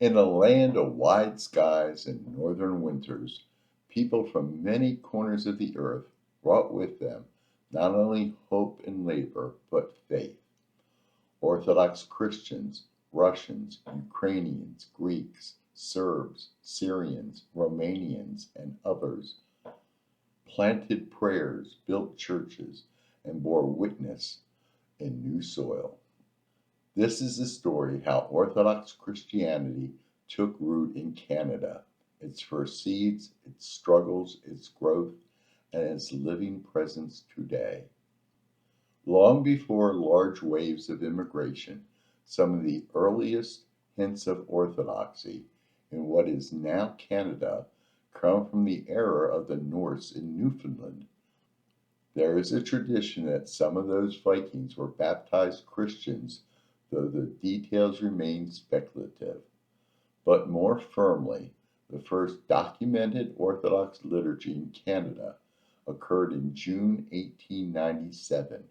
In a land of wide skies and northern winters, people from many corners of the earth brought with them not only hope and labor, but faith. Orthodox Christians, Russians, Ukrainians, Greeks, Serbs, Syrians, Romanians, and others planted prayers, built churches, and bore witness in new soil. This is the story how Orthodox Christianity took root in Canada, its first seeds, its struggles, its growth, and its living presence today. Long before large waves of immigration, some of the earliest hints of Orthodoxy in what is now Canada come from the era of the Norse in Newfoundland. There is a tradition that some of those Vikings were baptized Christians, though the details remain speculative. But more firmly, the first documented Orthodox liturgy in Canada occurred in June 1897,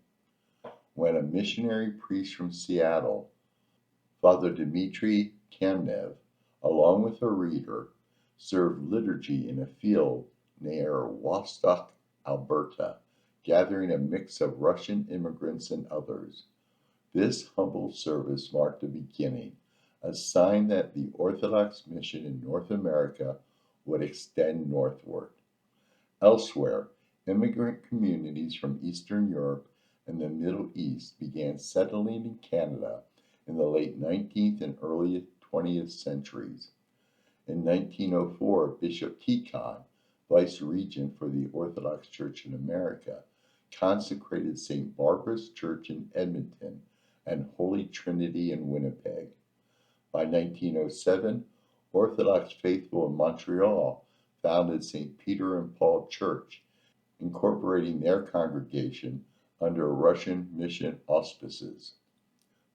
when a missionary priest from Seattle, Father Dmitry Kamnev, along with a reader, served liturgy in a field near Wostock, Alberta, gathering a mix of Russian immigrants and others. This humble service marked the beginning, a sign that the Orthodox mission in North America would extend northward. Elsewhere, immigrant communities from Eastern Europe and the Middle East began settling in Canada in the late 19th and early 20th centuries. In 1904, Bishop Tikhon, vice regent for the Orthodox Church in America, consecrated St. Barbara's Church in Edmonton and Holy Trinity in Winnipeg. By 1907, Orthodox faithful in Montreal founded St. Peter and Paul Church, incorporating their congregation under Russian mission auspices.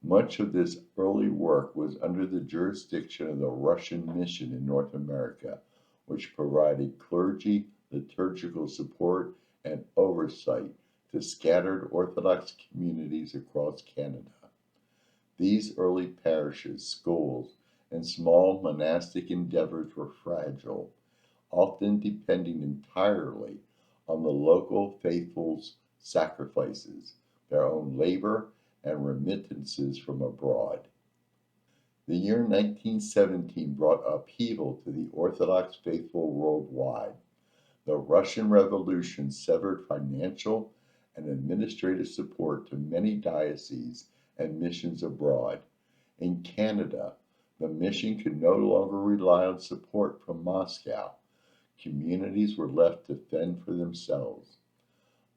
Much of this early work was under the jurisdiction of the Russian mission in North America, which provided clergy, liturgical support, and oversight to scattered Orthodox communities across Canada. These early parishes, schools, and small monastic endeavors were fragile, often depending entirely on the local faithful's sacrifices, their own labor, and remittances from abroad. The year 1917 brought upheaval to the Orthodox faithful worldwide. The Russian Revolution severed financial and administrative support to many dioceses and missions abroad. In Canada, the mission could no longer rely on support from Moscow. Communities were left to fend for themselves.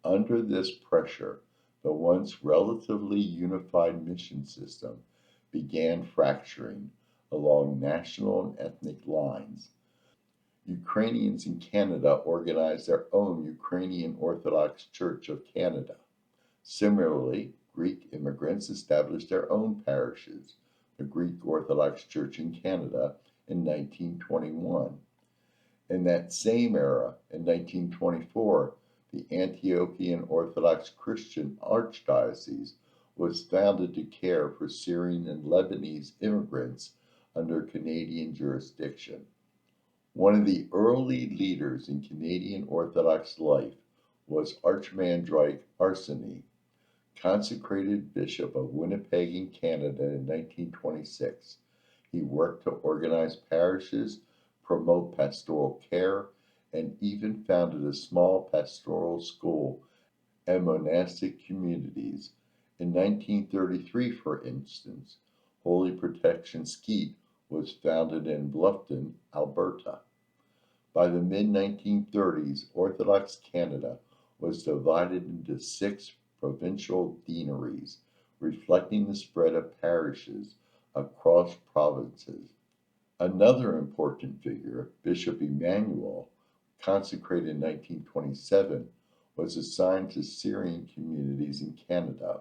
Under this pressure, the once relatively unified mission system began fracturing along national and ethnic lines. Ukrainians in Canada organized their own Ukrainian Orthodox Church of Canada. Similarly, Greek immigrants established their own parishes, the Greek Orthodox Church in Canada, in 1921. In that same era, in 1924, the Antiochian Orthodox Christian Archdiocese was founded to care for Syrian and Lebanese immigrants under Canadian jurisdiction. One of the early leaders in Canadian Orthodox life was Archimandrite Arseny, consecrated Bishop of Winnipeg in Canada in 1926. He worked to organize parishes, promote pastoral care, and even founded a small pastoral school and monastic communities. In 1933, for instance, Holy Protection Skeet was founded in Bluffton, Alberta. By the mid-1930s, Orthodox Canada was divided into 6 provincial deaneries, reflecting the spread of parishes across provinces. Another important figure, Bishop Emmanuel, consecrated in 1927, was assigned to Syrian communities in Canada.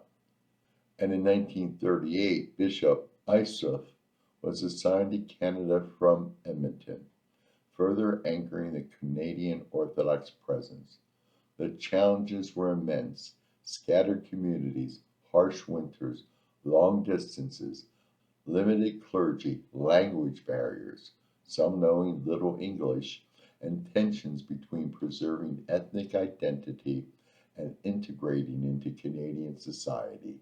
And in 1938, Bishop Issouf was assigned to Canada from Edmonton, further anchoring the Canadian Orthodox presence. The challenges were immense: scattered communities, harsh winters, long distances, limited clergy, language barriers, some knowing little English, and tensions between preserving ethnic identity and integrating into Canadian society.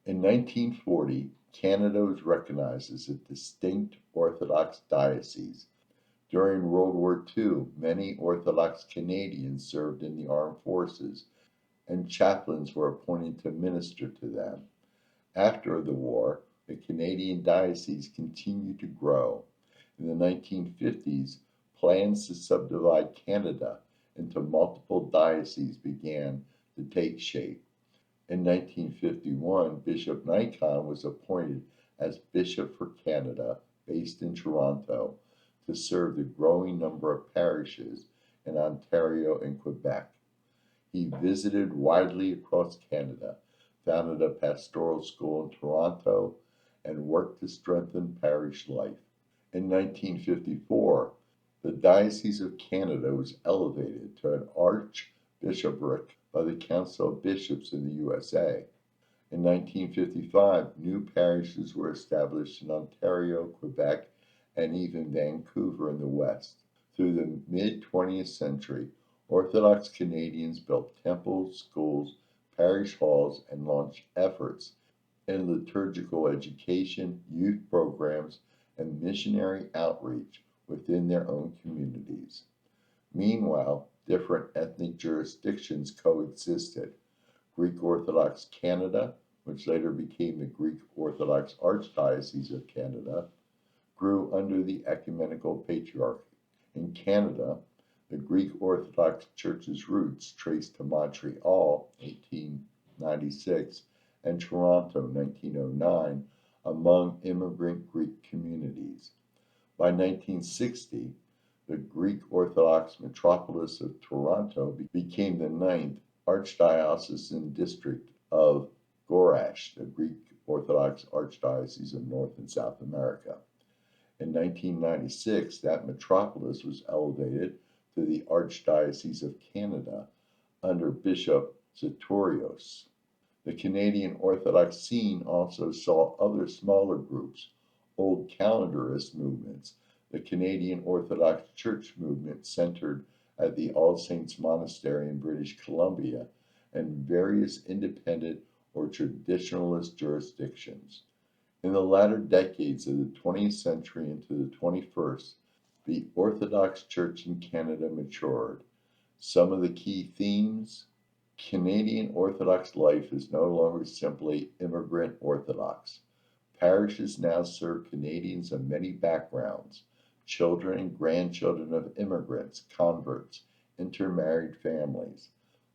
In 1940, Canada was recognized as a distinct Orthodox diocese. During World War II, many Orthodox Canadians served in the armed forces, and chaplains were appointed to minister to them. After the war, the Canadian diocese continued to grow. In the 1950s, plans to subdivide Canada into multiple dioceses began to take shape. In 1951, Bishop Nikon was appointed as Bishop for Canada, based in Toronto, to serve the growing number of parishes in Ontario and Quebec. He visited widely across Canada, founded a pastoral school in Toronto, and worked to strengthen parish life. In 1954, the Diocese of Canada was elevated to an archbishopric by the Council of Bishops in the USA. In 1955, new parishes were established in Ontario, Quebec, and even Vancouver in the West. Through the mid-20th century, Orthodox Canadians built temples, schools, parish halls, and launched efforts in liturgical education, youth programs, and missionary outreach within their own communities. Meanwhile, different ethnic jurisdictions coexisted. Greek Orthodox Canada, which later became the Greek Orthodox Archdiocese of Canada, grew under the ecumenical patriarchy. In Canada, the Greek Orthodox Church's roots trace to Montreal, 1896, and Toronto, 1909, among immigrant Greek communities. By 1960, the Greek Orthodox metropolis of Toronto became the ninth archdiocesan district of Gorash, the Greek Orthodox Archdiocese of North and South America. In 1996, that metropolis was elevated to the Archdiocese of Canada under Bishop Sartorius. The Canadian Orthodox scene also saw other smaller groups, Old Calendarist movements. The Canadian Orthodox Church movement centered at the All Saints Monastery in British Columbia, and various independent or traditionalist jurisdictions. In the latter decades of the 20th century into the 21st, the Orthodox Church in Canada matured. Some of the key themes: Canadian Orthodox life is no longer simply immigrant Orthodox. Parishes now serve Canadians of many backgrounds, children and grandchildren of immigrants, converts, intermarried families.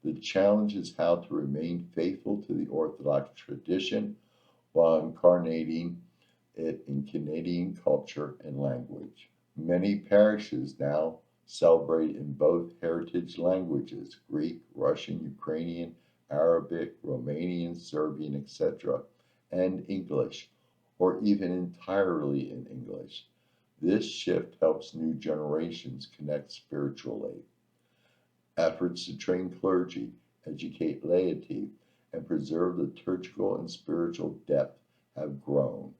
The challenge is how to remain faithful to the Orthodox tradition while incarnating it in Canadian culture and language. Many parishes now celebrate in both heritage languages, Greek, Russian, Ukrainian, Arabic, Romanian, Serbian, etc., and English, or even entirely in English. This shift helps new generations connect spiritually. Efforts to train clergy, educate laity, and preserve liturgical and spiritual depth have grown.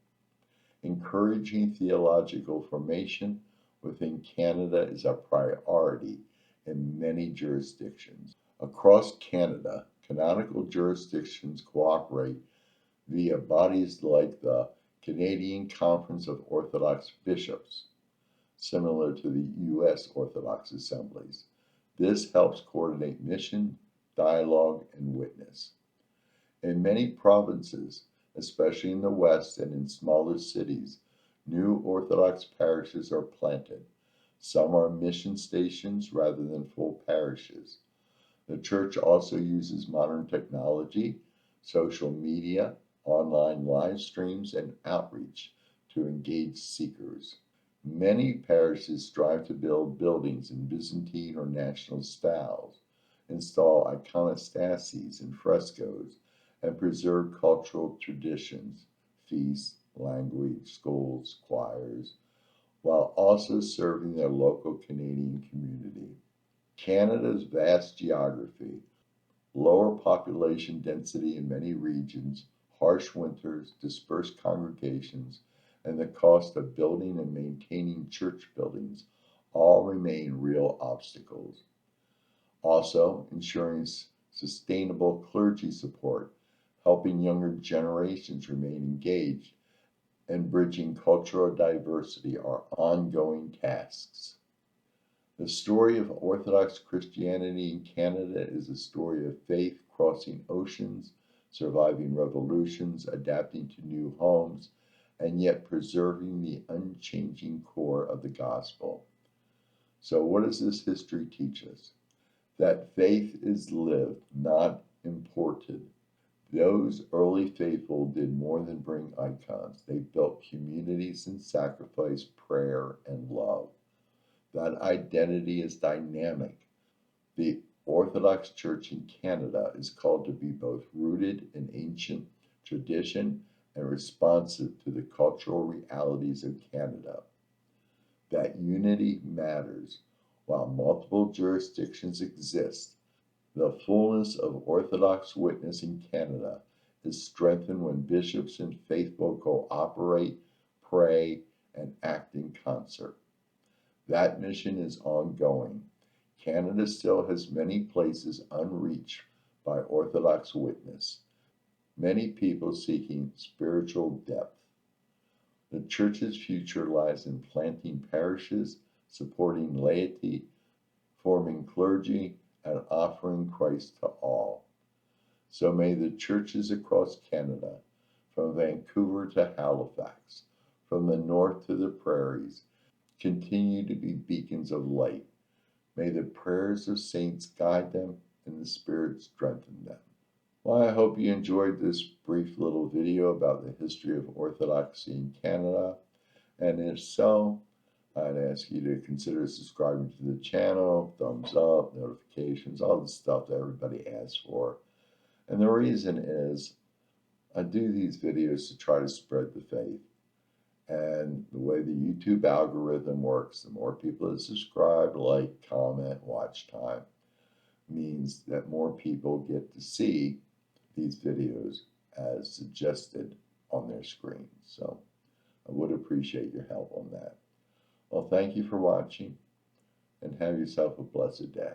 Encouraging theological formation within Canada is a priority in many jurisdictions. Across Canada, canonical jurisdictions cooperate via bodies like the Canadian Conference of Orthodox Bishops, similar to the U.S. Orthodox assemblies. This helps coordinate mission, dialogue, and witness. In many provinces, especially in the West and in smaller cities, new Orthodox parishes are planted. Some are mission stations rather than full parishes. The Church also uses modern technology, social media, online live streams, and outreach to engage seekers. Many parishes strive to build buildings in Byzantine or national styles, install iconostases and frescoes, and preserve cultural traditions, feasts, language, schools, choirs, while also serving their local Canadian community. Canada's vast geography, lower population density in many regions, harsh winters, dispersed congregations, and the cost of building and maintaining church buildings all remain real obstacles. Also, ensuring sustainable clergy support, helping younger generations remain engaged, and bridging cultural diversity are ongoing tasks. The story of Orthodox Christianity in Canada is a story of faith crossing oceans, surviving revolutions, adapting to new homes, and yet preserving the unchanging core of the gospel. So, what does this history teach us? That faith is lived, not imported. Those early faithful did more than bring icons. They built communities in sacrifice, prayer, and love. That identity is dynamic. The Orthodox Church in Canada is called to be both rooted in ancient tradition and responsive to the cultural realities of Canada. That unity matters. While multiple jurisdictions exist, the fullness of Orthodox witness in Canada is strengthened when bishops and faithful cooperate, pray, and act in concert. That mission is ongoing. Canada still has many places unreached by Orthodox witness, many people seeking spiritual depth. The Church's future lies in planting parishes, supporting laity, forming clergy, and offering Christ to all. So may the churches across Canada, from Vancouver to Halifax, from the north to the prairies, continue to be beacons of light. May the prayers of saints guide them and the Spirit strengthen them. Well, I hope you enjoyed this brief little video about the history of Orthodoxy in Canada. And if so, I'd ask you to consider subscribing to the channel, thumbs up, notifications, all the stuff that everybody asks for. And the reason is I do these videos to try to spread the faith. And the way the YouTube algorithm works, the more people that subscribe, like, comment, watch time, means that more people get to see these videos as suggested on their screen. So I would appreciate your help on that. Well, thank you for watching, and have yourself a blessed day.